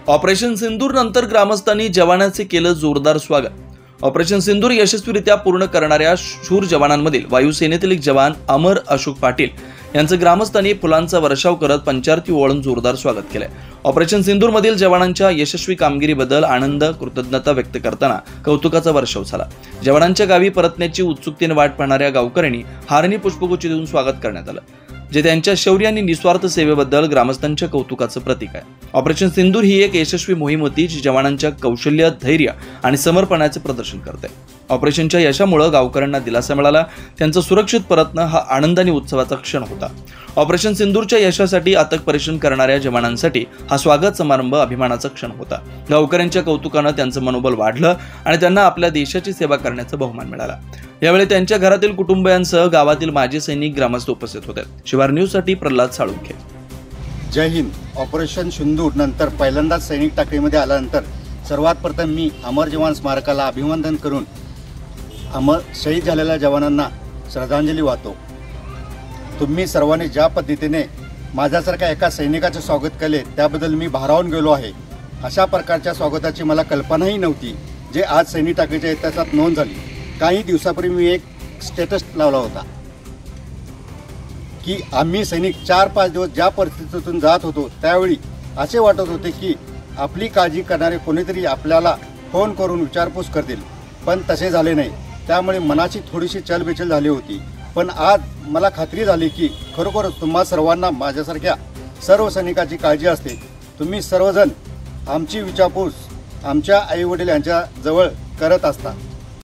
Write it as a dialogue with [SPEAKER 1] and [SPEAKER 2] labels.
[SPEAKER 1] Operation सिंदूर नंतर ग्रामस्थांनी जवानांचे केलं जोरदार स्वागत। ऑपरेशन सिंदूर यशस्वीरित्या पूर्ण करणाऱ्या शूर जवानांमधील वायुसेनेतील एक जवान अमर अशोक पाटील यांचं ग्रामस्थांनी फुलांचा वर्षाव करत पंचारती ओवाळून जोरदार स्वागत केलंय। ऑपरेशन सिंदूर मधील जवानांच्या यशस्वी कामगिरीबद्दल आनंद कृतज्ञता व्यक्त करताना कौतुकाचा वर्षाव झाला। जवानांच्या गावी परतण्याची उत्सुकतेने वाट पाहणाऱ्या गावकऱ्यांनी हारणी पुष्पगुच्छ देऊन स्वागत करण्यात आलं, जे त्यांच्या शौर्य आणि निस्वार्थ सेवेबद्दल ग्रामस्थांच्या कौतुकाचं प्रतीक आहे। ऑपरेशन सिंदूर ही एक यशस्वी मोहीम होती जी जवानांच्या कौशल्य, धैर्य आणि समर्पणाचे प्रदर्शन करते। ऑपरेशनच्या यशामुळे गावकऱ्यांना दिलासा मिळाला, त्यांचा सुरक्षित परतणं हा आनंद आणि उत्सवाचा क्षण होता। ऑपरेशन सिंदूरच्या यशासाठी अथक परिश्रम करणाऱ्या जवानांसाठी हा स्वागत समारंभ अभिमानाचा क्षण होता। गावकऱ्यांच्या कौतुकानं त्यांचं मनोबल वाढलं आणि त्यांना आपल्या देशाची सेवा करण्याचा बहुमान मिळाला। यावेळी त्यांच्या घरातील कुटुंबियांसह गावातील माजी सैनिक, ग्रामस्थ उपस्थित होते। शिवार न्यूज साठी प्रल्हाद साळुंखे।
[SPEAKER 2] जय हिंद। ऑपरेशन सिंदूर नंतर पहिल्यांदाच सैनिक टाकळीमध्ये आल्यानंतर सर्वात प्रथम मी अमर जवान स्मारकाला अभिवादन करून शहीद झालेल्या जवानांना श्रद्धांजली वाहतो। तुम्ही सर्वांनी ज्या पद्धतीने माझ्यासारख्या एका सैनिकाचे स्वागत केले त्याबद्दल मी भारावून गेलो आहे। अशा प्रकारच्या स्वागताची मला कल्पनाही नव्हती, जे आज सैनिक टाकळीच्या इतिहासात नोंद झाली। काही दिवसापूर्वी मी एक स्टेटस लावला होता की आम्ही सैनिक 4-5 दिवस ज्या परिस्थितीतून जात होतो त्यावेळी असे वाटत होते की आपली काळजी करणारे कोणीतरी आपल्याला फोन करून विचारपूस करतील, पण तसे झाले नाही। त्यामुळे मनाची थोडीशी चलबिचल झाली होती, पण आज मला खात्री झाली की खरोखरच तुम्हा सर्वांना माझ्यासारख्या सर्व सैनिकाची काळजी असते। तुम्ही सर्वजण आमची विचारपूस आमच्या आईवडील यांच्या जवळ करत असता।